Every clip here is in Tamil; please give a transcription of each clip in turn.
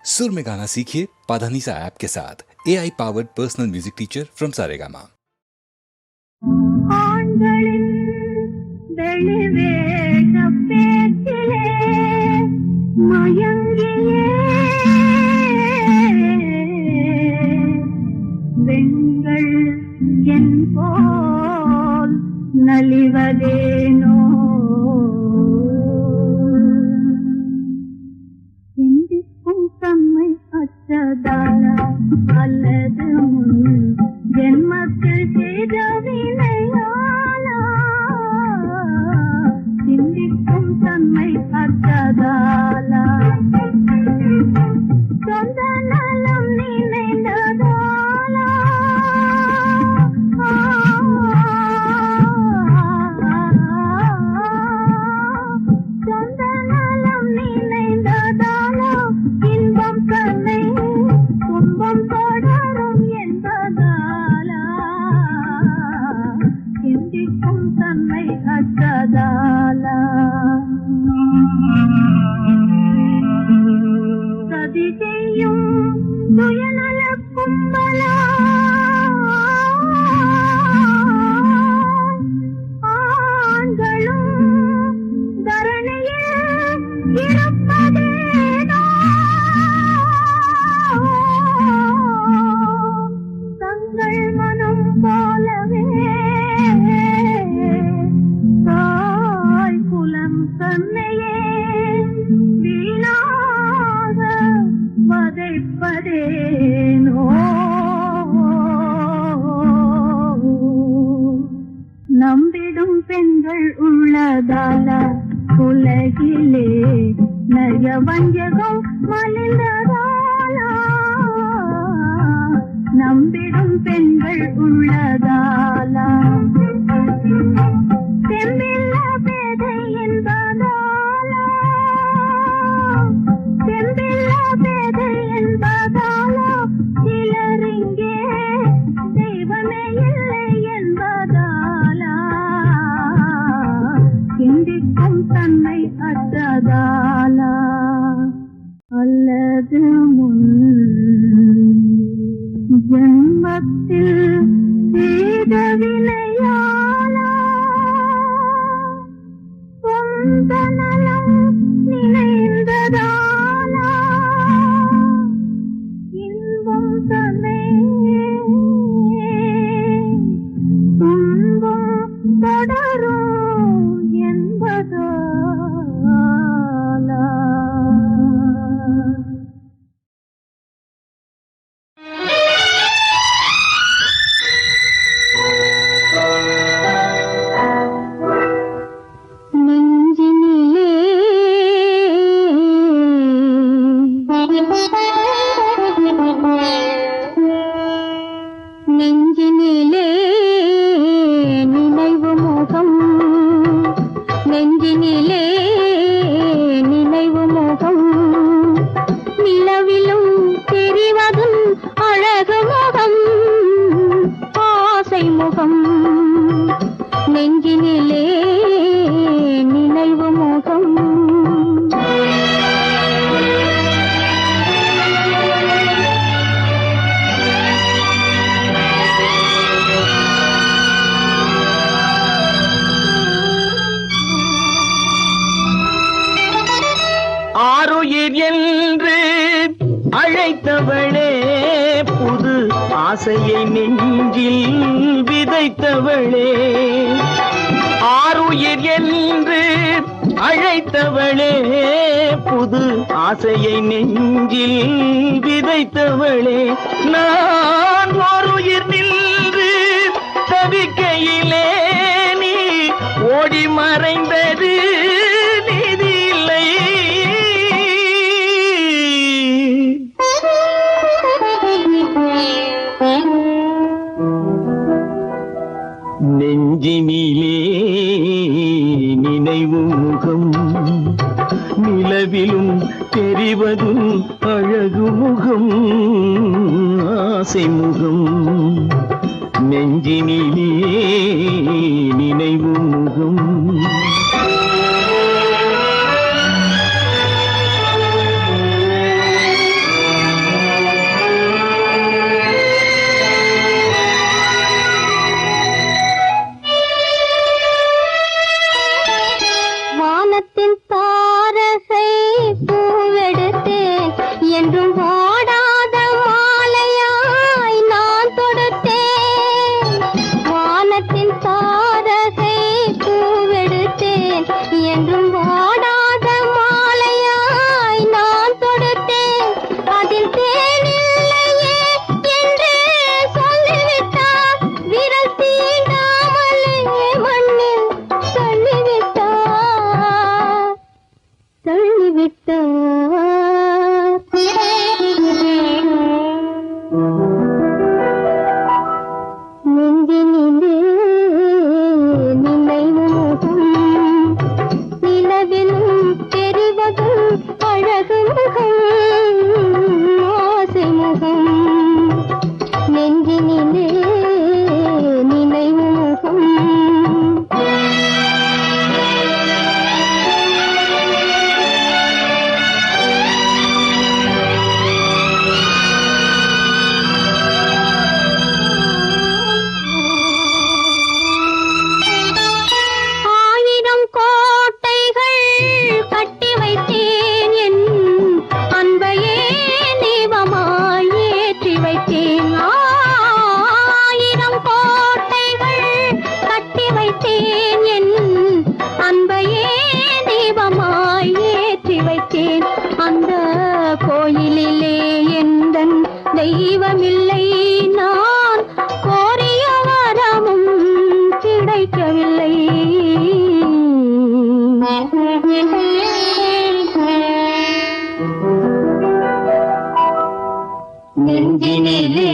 सुर में गाना सीखिए पाधानीसा ऐप के साथ। AI powered personal music teacher from Saregama. நலிவதேனோ சிந்திக்கும் தம்மை அற்றதால அல்லது ஜென்மத்தில் செய்த வினையாலா சிந்திக்கும் தம்மை அற்றதாலா சொந்த நலம் நினைந்ததாலா சதி செய்யும் சுயநல கும்பலா ஆண்களும் தரணியில் இருப்பதேனோ தங்கள் மனம் போலவே தாய் குலம் தன்னையே வீணாக வதைப்பதேனோ நம்பிடும் பெண்கள் உள்ளதால உலகிலே நய வஞ்சகம் மலிந்ததாலா நம்பிடும் பெண்கள் உள்ளதாலா செம்பில்ல பேதை என்பதாலா செம்பில்ல பேதை என்பதாலா சிலரிங்கே தெய்வமே இல்லை என்பதாலா சிந்திக்கும் தன்மை அற்றதாலா அல்லது முன் ஜென்மத்தில் செய்த வினையாலா சொந்த நலம் நினைந்ததாலா இன்பம் தன்னை துன்பம் தொடரும் என்பதாலா நெஞ்சினிலே நெஞ்சினிலே நினைவு முகம் நெஞ்சினிலே நினைவு முகம் நிலவிலும் தெரிவதும் அழகு முகம் ஆசை முகம் நெஞ்சினிலே நினைவு முகம் ஆருயிர் என்று அழைத்தவளே புது ஆசையை நெஞ்சில் விதைத்தவளே ஆருயிர் என்று அழைத்தவளே புது ஆசையை நெஞ்சில் விதைத்தவளே நான் ஓருயிர் நின்று தவிக்கையிலே நீ ஓடி மறைந்தது நீதியில்லை நெஞ்சினிலே நினைவு முகம் நிலவிலும் தெரிவதும் அழகு முகம் ஆசை முகம் நெஞ்சினிலே நினைவு முகம் என்றும் வாடாத மாலையாய் நான் தொடுத்தேன். வானத்தின் தாரகை பூவெடுத்தேன். என்றும் வாடாத மாலையாய் நான் தொடுத்தேன். அதில் தேனில்லையே என்று சொல்லிவிட்டார். விரல் தீண்டாமலே மண்ணில் தள்ளிவிட்டார். நெஞ்சினிலே நினைவு முகம், நிலவிலும் தெரிவதும் அழகு முகம், ஆசை முகம். நெஞ்சினிலே நினைவு முகம். ஆயிரம் கோட்டைகள் கட்டி வைத்தேன். என் அன்பையே தீபமாய் ஏற்றி வைத்தேன். ஆயிரம் கோட்டைகள் கட்டி வைத்தேன். என் அன்பையே தீபமாய் ஏற்றி வைத்தேன். அந்த கோயிலிலே எந்தன் தெய்வமில்லை. நான் கோரிய வரமும் கிடைக்கவில்லை. நெஞ்சினிலே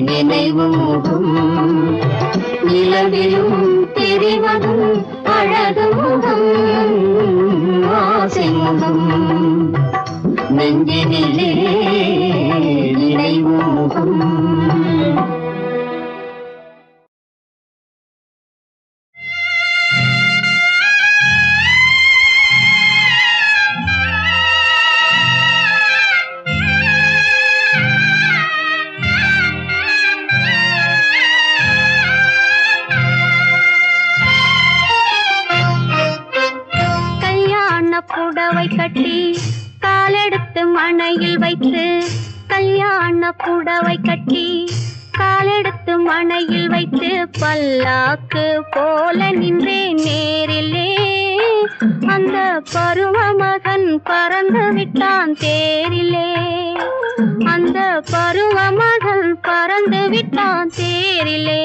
நினைவு முகம், நிலவிலும் தெரிவதும் அழகு முகம், ஆசை முகம். நெஞ்சினிலே நினைவு முகம். புடவை கட்டி காலெடுத்து மணையில் வைத்து, கல்யாண புடவை கட்டி காலெடுத்து மணையில் வைத்து, பல்லாக்கு போல நின்றேன் நேரிலே. அந்த பருவ மகன் பறந்து விட்டான் தேரிலே. அந்த பருவ மகன் பறந்து விட்டான் தேரிலே.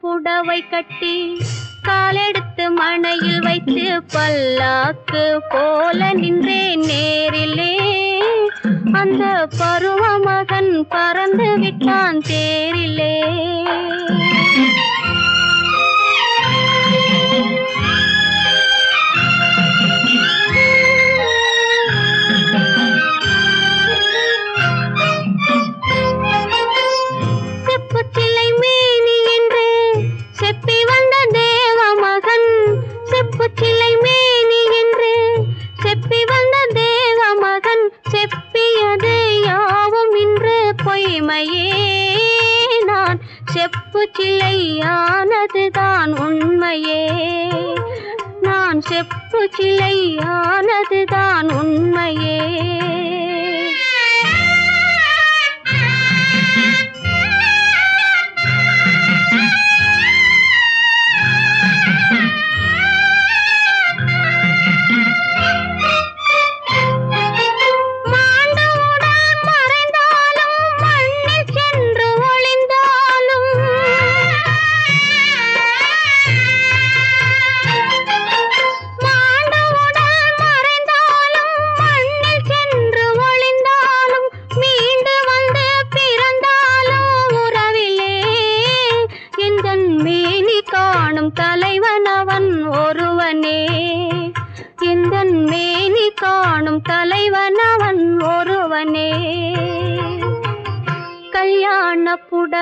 புடவை கட்டி காலெடுத்து மணையில் வைத்து, பல்லாக்கு போல நின்றேன் நேரிலே. அந்த பருவ மகன் பறந்து விட்டான் தேரிலே. செப்புச்சிலை மேனி என்று செப்பி வந்த தேவ மகன், செப்புச்சிலை மேனி என்று செப்பி வந்த தேவ மகன், செப்பியது யாவும் இன்று பொய்மையே. நான் செப்புச்சிலையானதுதான் உண்மையே. நான் செப்புச்சிலையானதுதான் உண்மையே. மாண்ட உடல் மறைந்தாலும் மண்ணில் சென்று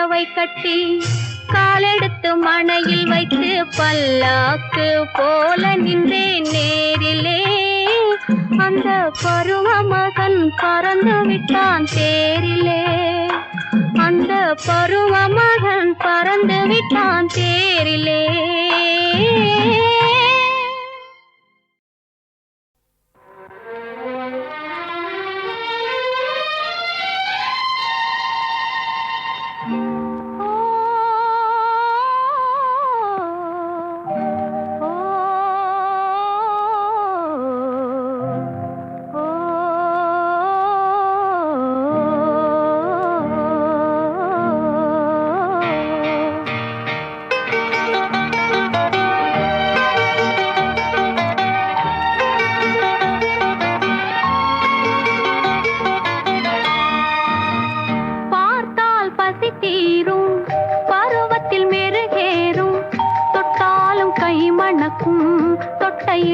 புடவை கட்டி காலெடுத்து மணையில் வைத்து பல்லாக்கு போல நின்றேன் நேரிலே. அந்த பருவ மகன் பறந்து விட்டான் தேரிலே. அந்த பருவ மகன் பறந்து விட்டான் தேரிலே.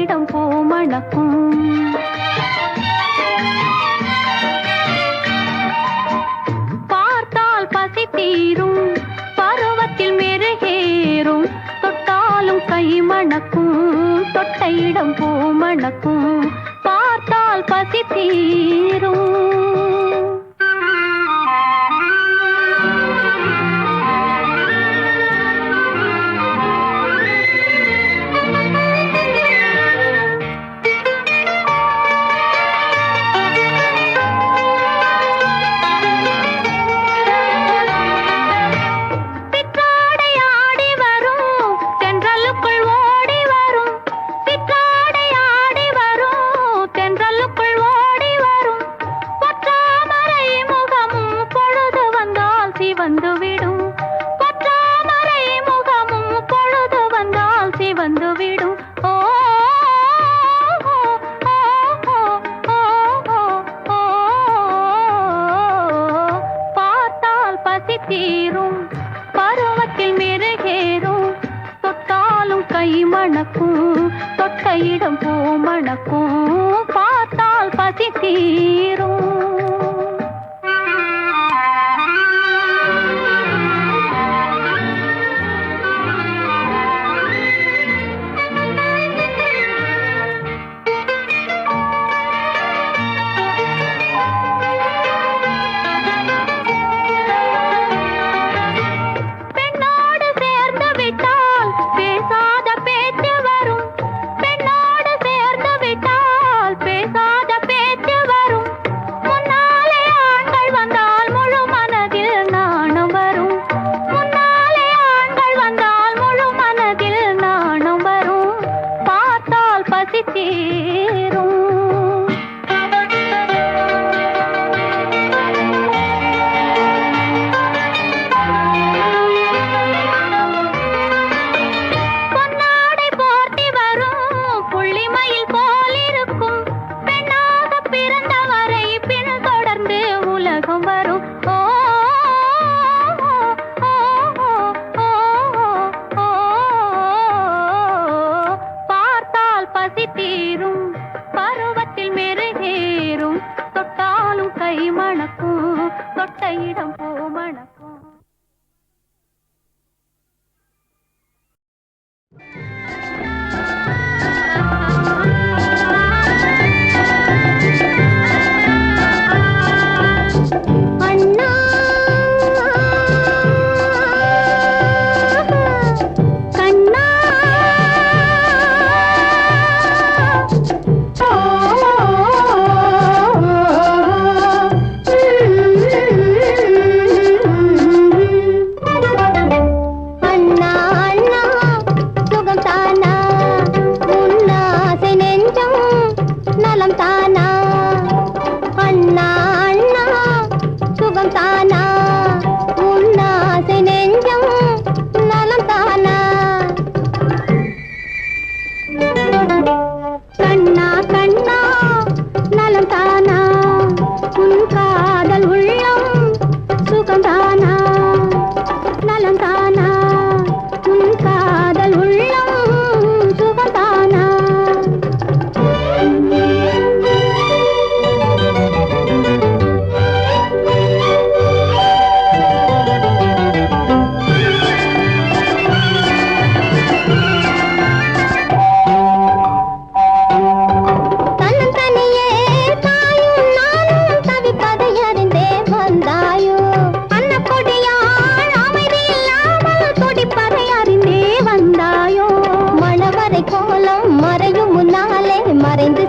இடம் பூமணக்கும். பார்த்தால் பசி தீரும், பருவத்தில் மெருகேறும், தொட்டாலும் கை மணக்கும், தொட்ட இடம் பூமணக்கும். பார்த்தால் பசி தீரும். பருவத்தில் மெருகேறும், தொட்டாலும் கை மணக்கும், தொட்ட இடம் பூமணக்கும். பார்த்தால் பசி தீரும். முன்னா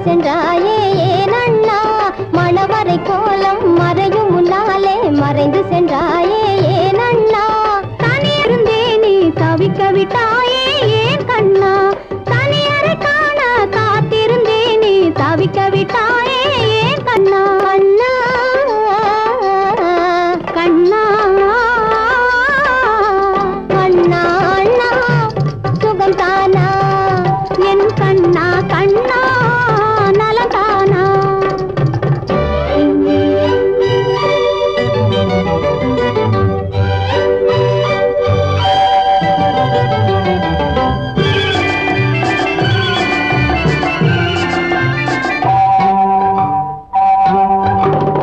சென்றாயே ஏன் அண்ணா மணவரை கோலம் மறையும் முன்னாலே மறைந்து சென்றாயே ஏன் அண்ணா தனியிருந்தே நீ தவிக்க விட்டாயே ஏன் கண்ணா தனியரை காண காத்திருந்தே நீ தவிக்க விட்டாயே ஏன் கண்ணா அண்ணா கண்ணா அண்ணா அண்ணா சுகம் தானா என் கண்ணா கண்ணா நலந்தானா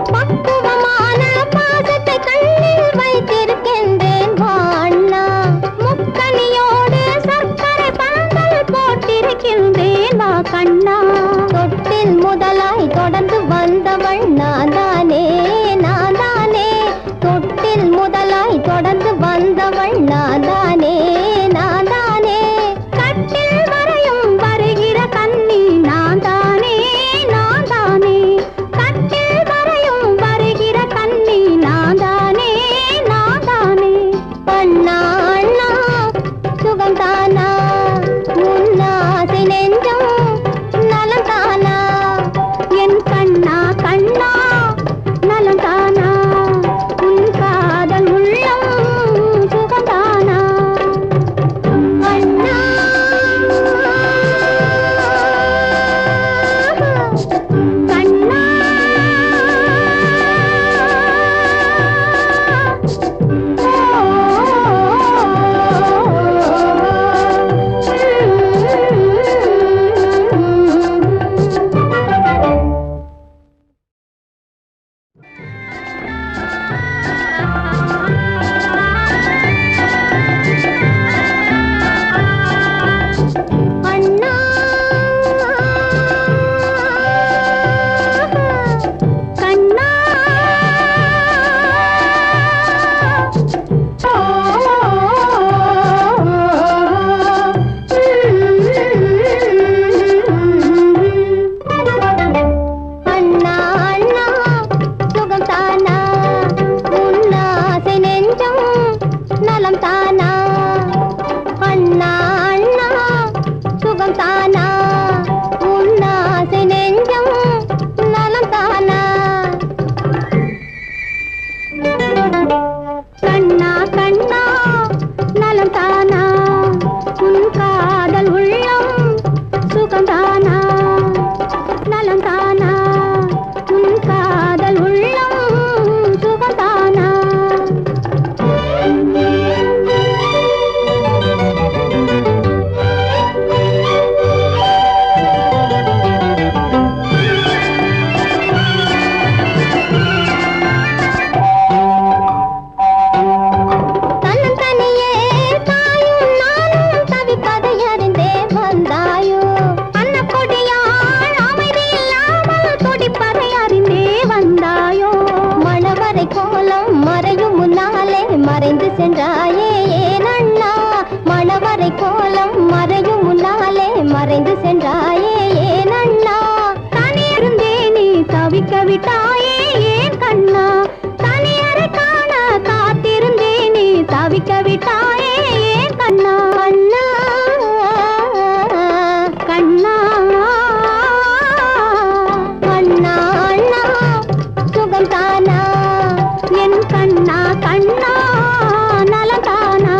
பக்குவமான பாசத்தை கண்ணில் வைத்திருக்கின்றேன் வா அண்ணா முக்கனியோடு சர்க்கரை பந்தல் போட்டிருக்கின்றேன் வா கண்ணா தொட்டில் முதலாய் தொடர்ந்து வந்தவள் நான் தானே தொட்டில் முதலாய் தொடர்ந்து வந்தவள் நான் தானே கட்டில் வரையும் வருகிற கண்ணி நான் தானே கட்டில் வரையும் வருகிற கண்ணி நான் தானே அண்ணா அண்ணா சுகம் தானா உன்னாசை நெஞ்சம் நலம் தானா என் கண்ணா கண்ணா நலந்தானா உன் காதல் உள்ளம் சுகந்தானா அண்ணா கண்ணா அண்ணா கண்ணா அண்ணா அண்ணா சுகம் தானா உன்னாசை நெஞ்சம் நலம் தானா அண்ணா அண்ணா சுகம் தானா உன்னாசை நெஞ்சம் நலம் தானா கண்ணா கண்ணா நலந்தானா உன் காதல் உள்ளம் சுகந்தானா நலந்தானா உன் காதல் உள்ளம் சுகந்தானா தன்னந்தனியே தாயும் நானும் தவிப்பதை அறிந்தே வந்தாயோ அன்னக்கொடியாள் அமைதி இல்லாமல் துடிப்பதை அறிந்தே வந்தாயோ மணவரை கோலம் மறையும் முன்னாலே மறைந்து சென்றாயே ஏன் அண்ணா மணவரை கோலம் மறையும் முன்னாலே மறைந்து சென்றாயே ஏன் அண்ணா தனியிருந்தே நீ தவிக்க விட்டாயே ஏன் கண்ணா தனியரை காண காத்திருந்தே நீ தவிக்க விட்டாயே ஏன் கண்ணா அண்ணா கண்ணா அண்ணா அண்ணா சுகம் தானா என் கண்ணா கண்ணா நலந்தானா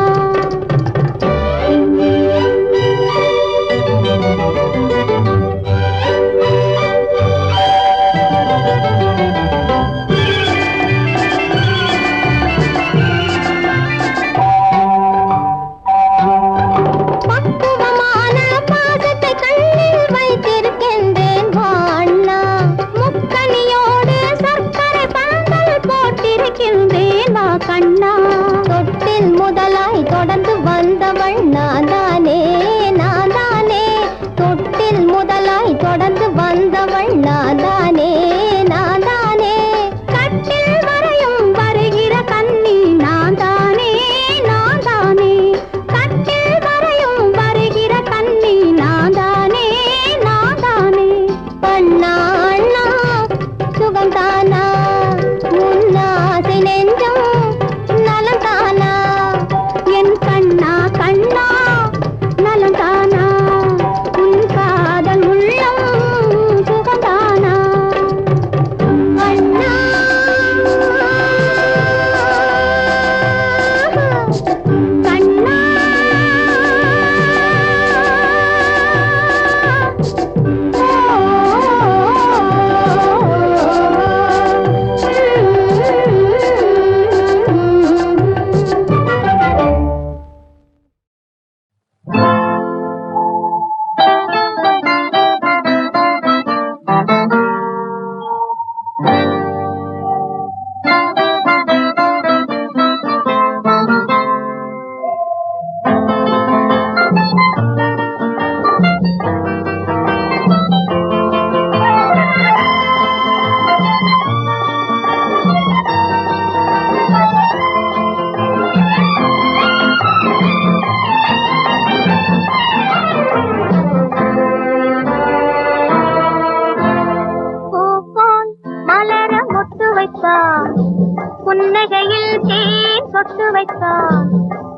சொட்டு வைத்தான்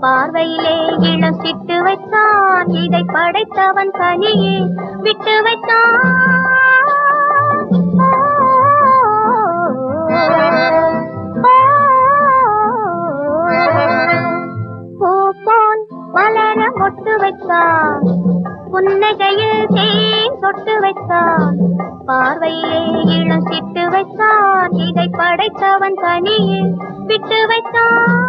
பார்வையிலே இளம் சிட்டு வைத்தான் இதை படைத்தவன் தனியே விட்டு வைத்தான் பூ போல் மலர மொட்டு வைத்தான் புன்னகையில் தேன் சொட்டு வைத்தான் பார்வையிலே இளம் சிட்டு வைத்தான் இதை படைத்தவன் தனியே விட்டு வைத்தான்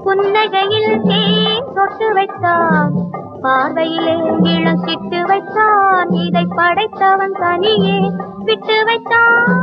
புன்னகையில் தேன் சொட்டு வைத்தான் பார்வையிலே இளம் சிட்டு வைத்தான் இதை படைத்தவன் தனியே விட்டு வைத்தான்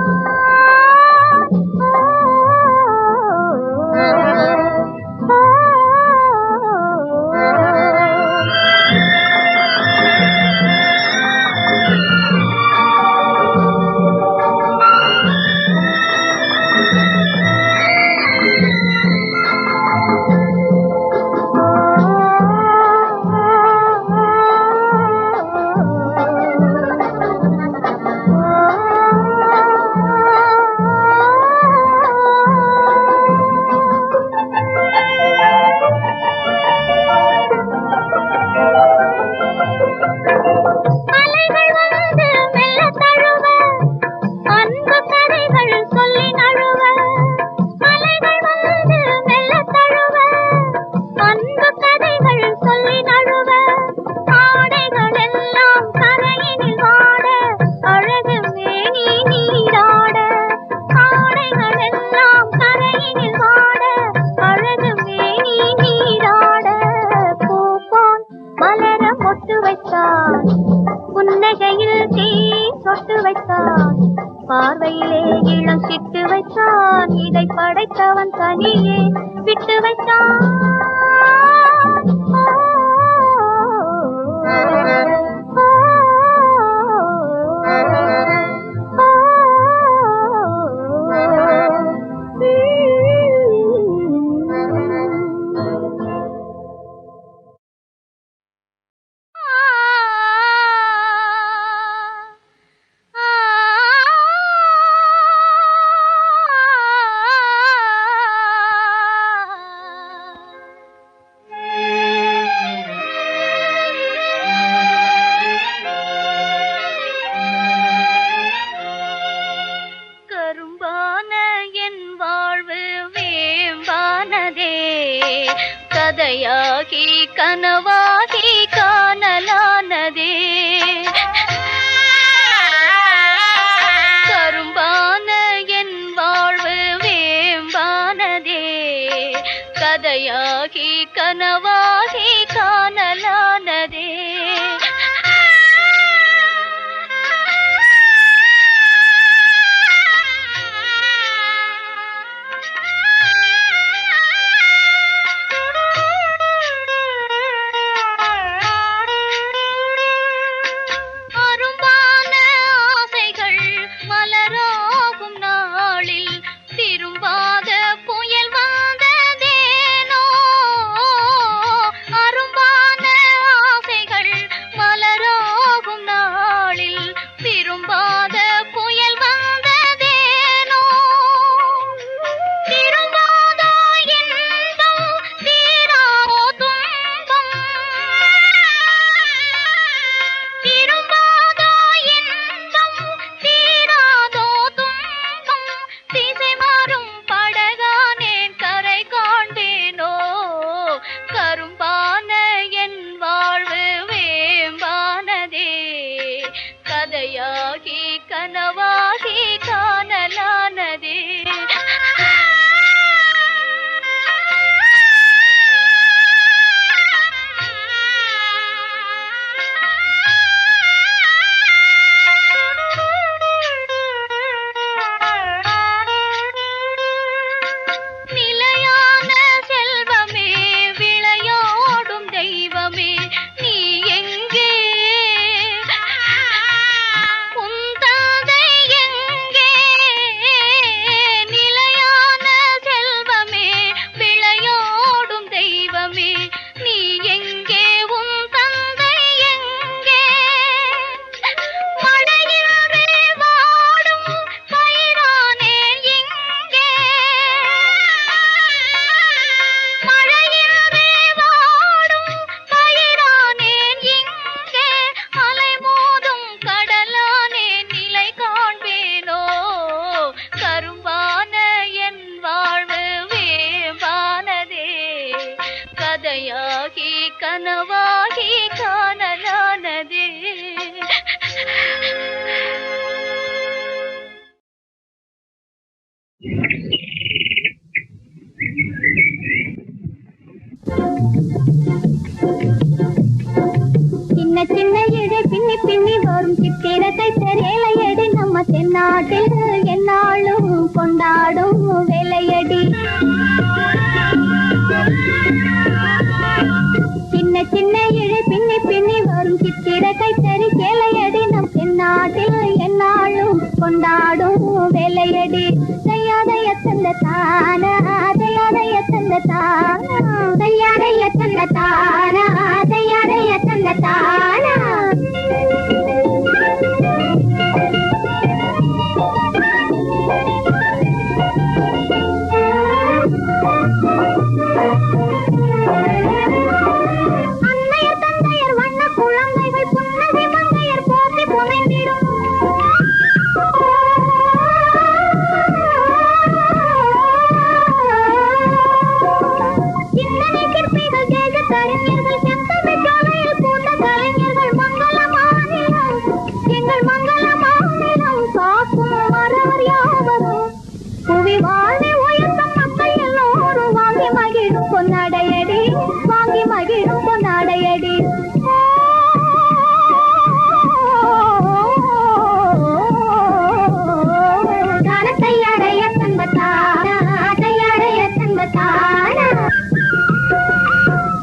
புன்னகையில் தேன் சொட்டு வைத்தான் பார்வையிலே இளம் சிட்டு வைத்தான் இதை படைத்தவன் தனியே விட்டு வைத்தான் கதையாகி கனவாகி காணலானதே கரும்பான என் வாழ்வு வேம்பானதே கதையாகி கனவாகி காணலானதே சின்ன சின்ன இடை பின்னி பின்னி வரும் சித்திரத்தை தெரியலையடி நம்ம தென்னாட்டில் என்னாலும் கொண்டாடும் வேலையடி. சின்ன சின்ன இடை பின்னி பின்னி வரும் சித்திரத்தை தெரியலையடி நம் தென்னாட்டில் என்னாலும் கொண்டாடும் வேலையடி. தையாதைய தந்த தானா தையாதைய தந்த தானா தையாதைய தந்த தானா தையாதைய தந்த தானா. அன்னையர் தந்தையர் வண்ண குழந்தைகள் புன்னகை மங்கையர் போற்றி புனைந்திடும். சிந்தனை சிற்பிகள் தேஜ கலைஞர்கள் செந்தமிழ் சாலையில் பூத்த கலைஞர்கள் மங்கள மாநிலம் எங்கள் மங்கள மாநிலம் காக்கும் மறவர் யாவரும் புவி வாழ்வை உயர்த்தும் மக்கள் எல்லோரும் வாங்கி மகிழும் பொன்னாடையடி வாங்கி மகிழும் பொன்னாடையடி. தையாடைய தங்கத்தானா தையாடைய தங்கத்தானா.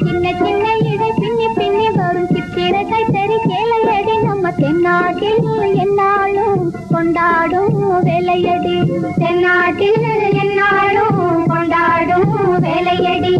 சின்ன சின்ன இடை பின்னி பின்னி வரும் சித்திரத்தை தெரி கேளையடி நம்ம தென்னாட்டில் என்னாலும் கொண்டாடும் வேலையடி. தென்னாட்டில் என்னாலும் கொண்டாடும் வேலையடி.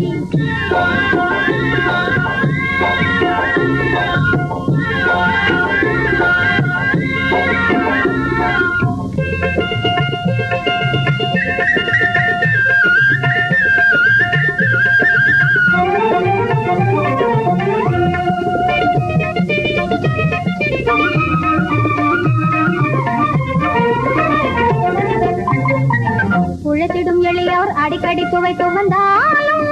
உழைத்திடும் எளியோர் அடிக்கடி துவைத்து வந்தாலும்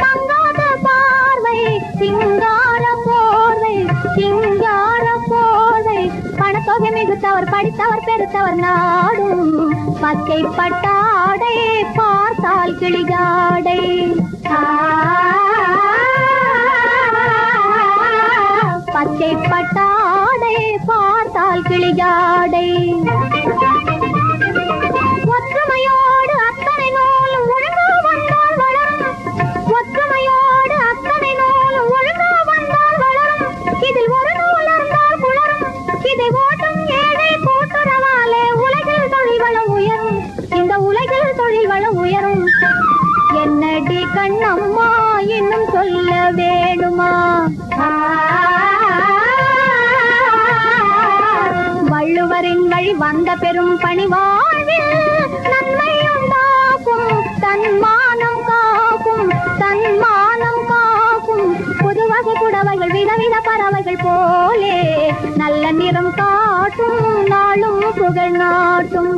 மங்காத பார்வை சிங்கார போர்வை சிங்கார போர்வை. பணத்தொகை மிகுத்தவர் படித்தவர் பெருத்தவர் நாடும் பச்சை பட்டாடை பார்த்தால் கிளிகாடை. பச்சை பட்டாடை பார்த்தால் கிளிகாடை. ஒற்றுமையோடு அத்தனை நூலும் ஒழுங்கா வந்தால் வளரும். ஒற்றுமையோடு அத்தனை நூலும் ஒழுங்கா வந்தால் வளரும். இதில் ஒரு நூல் இருந்தால் குளரும். இதை ஓட்டும் ஏழை கூட்டுறவாலே உலகில் தொழில் வளம் உயரும். இந்த உலகில் தொழில் வளம் உயரும். என்னடி கண்ணம்மா இன்னும் சொல்ல வேணுமா? வள்ளுவரின் வழி வந்த பெரும் பணி வாழ்வில் நன்மை உண்டாக்கும் தன்மானம் காக்கும் தன்மானம் காக்கும். புதுவகை புடவைகள் விதவித பறவைகள் போலே நல்ல நிறம் காட்டும் நாளும் புகழ் நாட்டும்.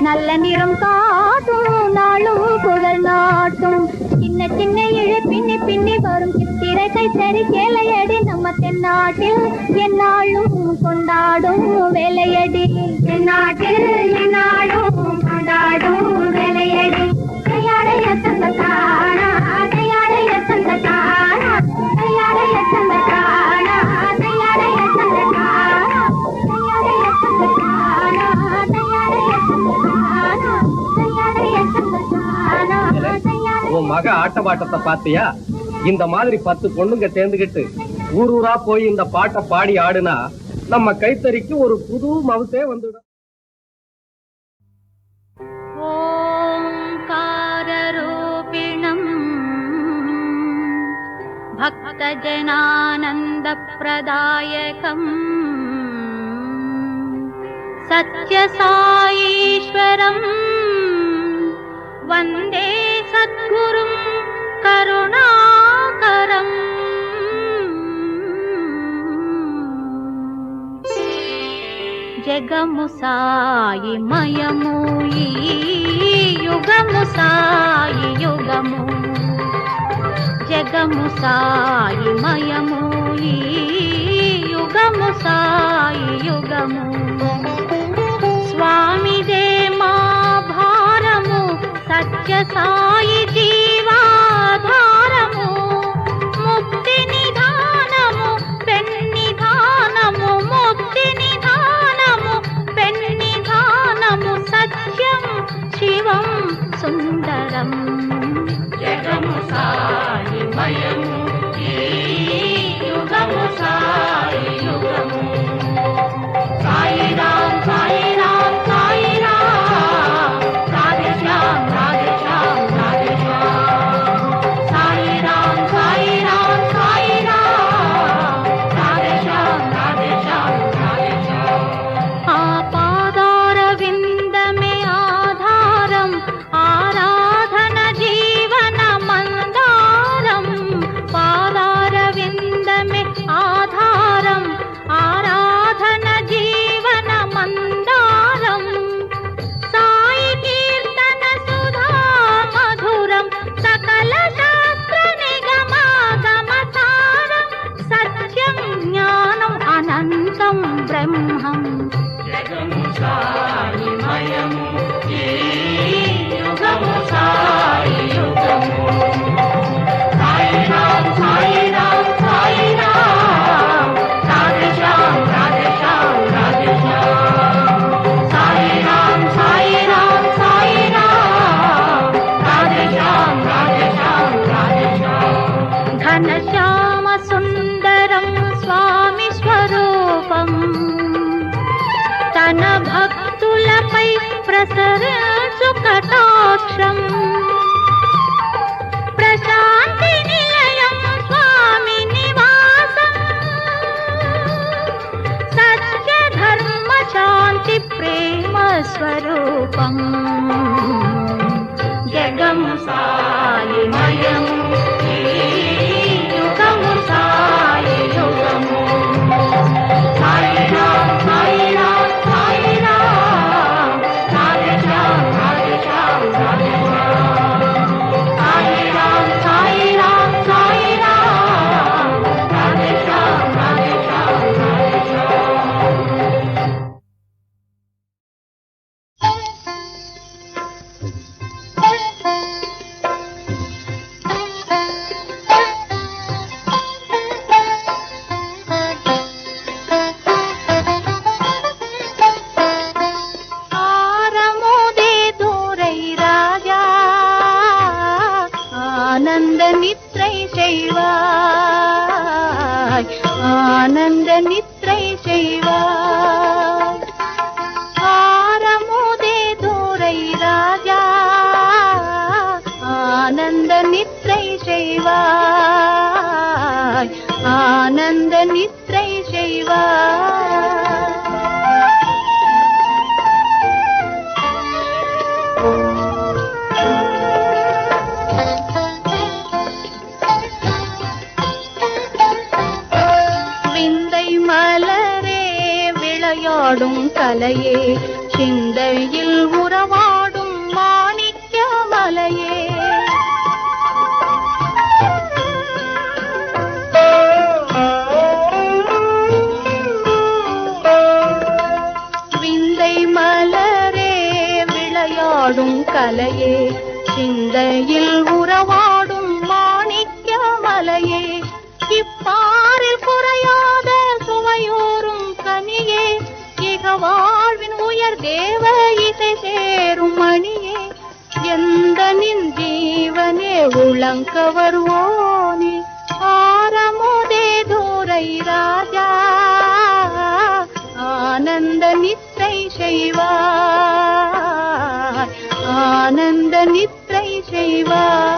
நல்ல நிறம் காட்டும் நாளும் புகழ் நாட்டும். சின்ன சின்ன இழு பின்னி பின்னி வரும் சித்திரத்தை சரி கேளையடி நம்ம தென்னாட்டில் என்னாலும் கொண்டாடும் வேலையடி. தென்னாட்டில் என்னாலும் கொண்டாடும் வேலையடி. தையாடைய தங்கத்தானா தையாடைய தங்கத்தானா தையாடைய தங்கத்தானா தையாடைய தங்கத்தானா தையாடைய தங்கத்தானா தையாடைய தங்கத்தானா தையாடைய தங்கத்தானா தையாடைய. உன் மக ஆட்டமாட்டத்தை பாத்தியா? இந்த மாதிரி 10 பொண்ணுங்க சேர்ந்துகிட்டு ஊர் ஊரா போய் இந்த பாட்டை பாடி ஆடுனா நம்ம கைத்தறிக்கு ஒரு புது மவுசே வந்துடும். ஓங்காரரூபிணம் பக்தஜனானந்த பிரதாயகம் சத்யசாயீஸ்வரம் வந்தே சத்குரும் கருணாகரம். జగము సాయి మయము ఈ యుగము సాయి యుగము. జగము సాయి మయము ఈ యుగము సాయి యుగము. స్వామిదే మా భారము సాయి జీవాధారము ముక్తి నిధానము పెన్నిధానము ముక్తి నిధానము పెన్నిధానము సత్యం శివం సుందరం జగము సాయి మయము ఈ యుగము సాయి యుగము సాయి రామ్ సాయి రామ్ సాయి రామ్ రాధే శ్యామ్ రాధే శ్యామ్ రాధే శ్యామ్ సాయి రామ్ సాయి రామ్ సాయి రామ్ రాధే శ్యామ్ రాధే శ్యామ్ రాధే శ్యామ్ ఆ పాదార విందమే ఆధారం ఆరాధన జీవన మందారం పాదార విందమే ఆధారం ఆరాధన జీవన మందారం సాయి కీర్తన సుధా మధురం సకల శాస్త్ర నిగమాగమసారం సత్యం జ్ఞానం అనంతం బ్రహ్మం జగము సాయి మయము ఈ యుగము సాయి యుగము సాయి రామ్ సాయి రామ్ సాయి రామ్ రాధే శ్యామ్ రాధే శ్యామ్ రాధే శ్యామ్ సాయి రామ్ సాయి రామ్ సాయి రామ్ రాధే శ్యామ్ రాధే శ్యామ్ రాధే శ్యామ్ ఘనశ్యామ సుందరం స్వామి స్వరూపం తన భక్తులపై ప్రసరించు కటాక్షం ప్రశాంతి నిలయం స్వామి నివాసం సత్య ధర్మ శాంతి ప్రేమ స్వరూపం జగము సాయి మయము ఈ యుగము సాయి యుగము సాయి రామ్ సాయి రామ్ సాయి రామ్ రాధే శ్యామ్ రాధే శ్యామ్ రాధే శ్యామ్ సాయి రామ్ సాయి రామ్ సాయి రామ్ రాధే శ్యామ్ రాధే శ్యామ్ రాధే శ్యామ్ ஆரமுதே தூரை ராஜா ஆனந்த நித்ரை செய்வாய் ஆனந்த நித்ரை செய்வாய் ஆரமுதே தூரை ராஜா ஆனந்த நித்ரை செய்வாய் ஆனந்த நித்ரை செய்வாய் விந்தை மலரே விளையாடும் கலையே சிந்தையில் உறவாடும் மாணிக்க மலையே விந்தை மலரே விளையாடும் கலையே சிந்தையில் உறவாடும் மாணிக்க மலையே இப்பாரில் குறையாத சுவையோரும் கனியே இக வாழ்வின் உயர் தேவ இசை சேரும் மணியே எந்த நின் ஜீவனே உளங்க வருவோனே ஆரமுதே தூரை ராஜா ஆனந்த நித்ரை செய்வாய் ஆனந்த நித்ரை செய்வாய்